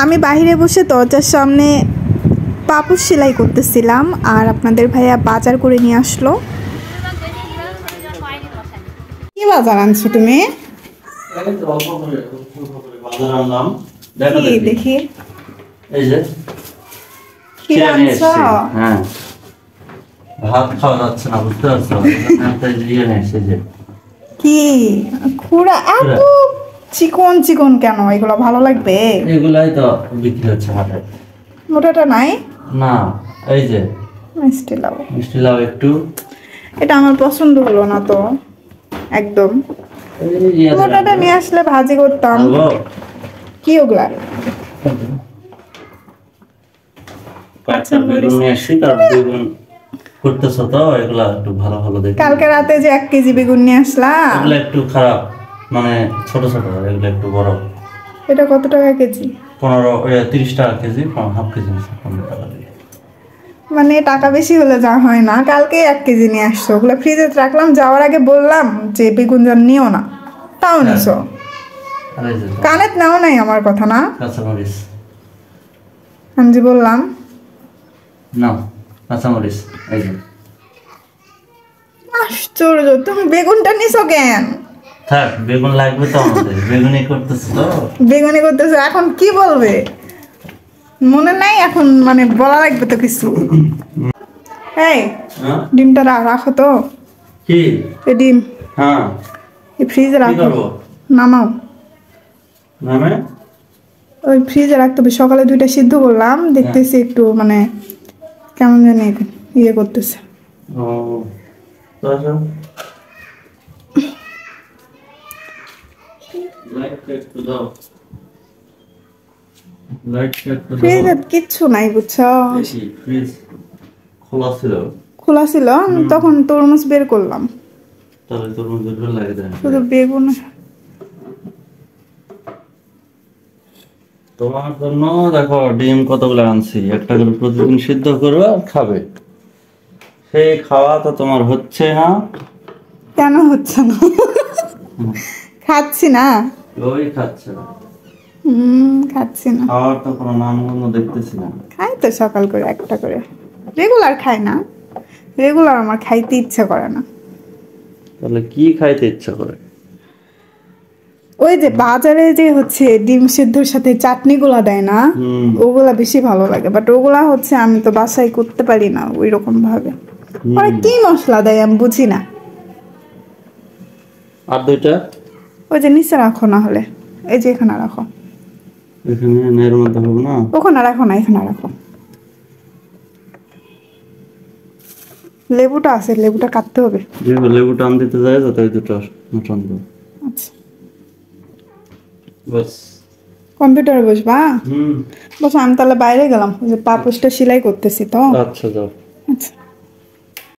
আমি বাইরে বসে দরজার সামনে পাপোশ সেলাই করতেছিলাম আর আপনাদের ভাইয়া বাজার করে নিয়ে আসলো। কি বাজার আনছো তুমি? দেখি এই যে কি আনছো? হ্যাঁ, ভাত খাওয়া যাচ্ছে না, বুঝতে পারছো? কি খুড়া এত চিকন চিকন কেন? এগুলো ভালো লাগবে? এগুলাই তো বিক্রি হচ্ছে হাটে। মোটাটা নাই না, এই যে মিষ্টি লাউ। মিষ্টি লাউ একটু, এটা আমার পছন্দ হলো না তো একদম। মোটাটা নিয়ে আসলে ভাজি করতাম। কি ওগুলা? করতেছো তো এগুলা একটু ভালো ভালো দেখে। কালকে রাতে যে 1 কেজি বেগুন নিয়ে আসলাম, এগুলা একটু খারাপ, মানে ছোট ছোট, এগুলা একটু বড়। এটা কত টাকা কেজি? 30 টাকা কেজি, হাফ কেজি 15 টাকা দিয়ে। মানে টাকা বেশি হলে যা হয় না। কালকে 1 কেজি নিয়ে আসছো, ওগুলো ফ্রিজে রাখলাম, যাওয়ার আগে বললাম যে বেগুন যেন নিও না, তাও নিছো। কানেত নাও নাই আমার কথা না? কাঁচামরিচ আমি যে বললাম না, কাঁচামরিচ এই যে। আশ্চর্য, তুমি বেগুনটা নিছো কেন? থাক, বেগুন লাগবে তো আমাদের, বেগুনি করতেছ তো। বেগুনি করতেছো, এখন কি বলবে মনে নাই? এখন মানে বলা লাগবে তো কিছু। এই ডিমটা রাখো তো। কি এই ডিম? হ্যাঁ, এই ফ্রিজে রাখো। নামাও। নামে ওই ফ্রিজে রাখতে হবে। সকালে 2টা সিদ্ধ করলাম, দেখতেছি একটু মানে কেমন জানি ইয়ে করতেছে। ও তো আসো, লাইট একটু দাও, লাইট একটু দাও। ফ্রিজে কিচ্ছু নাই বুঝছো? ফ্রিজ খোলা ছিল, খোলা ছিল, তখন তরমুজ বের করলাম। তাহলে তরমুজ বের লাগে দেন। শুধু বেগুন। তোমার জন্য দেখো ডিম কতগুলো আনছি, একটা করে প্রতিদিন সিদ্ধ করবে আর খাবে। সেই খাওয়া তো তোমার হচ্ছে না। কেন হচ্ছে না? খাচ্ছি না। ওই খাচ্ছে না, খাচ্ছি না। খাওয়ার তো কোনো নামগন্ধ দেখতেছি না। খাই তো সকাল করে একটা করে, রেগুলার খাই না। রেগুলার আমার খাইতে ইচ্ছা করে না। তাহলে কি খাইতে ইচ্ছা করে? ওই যে বাজারে যে হচ্ছে ডিম সিদ্ধর সাথে চাটনিগুলা দেয় না, ওগুলা বেশি ভালো লাগে। বাট ওগুলা হচ্ছে আমি তো বাসায় করতে পারি না ওই রকম ভাবে। ওরা কি মশলা দেয় আমি বুঝি না। আর দুইটা ওই যে নিচে রাখো, না হলে এই যে এখানে রাখো। এখানে এর মধ্যে হবে না? ওখানে রাখো না, এখানে রাখো। লেবুটা আছে, লেবুটা কাটতে হবে। লেবুটা আন দিতে যায় যাতে ওই দুটো নটন দেবো। আচ্ছা, বাস কম্পিউটারে বসবা? বসো, আমি তাহলে বাইরে গেলাম, যে পাপোশটা সেলাই করতেছি তো। আচ্ছা যাও।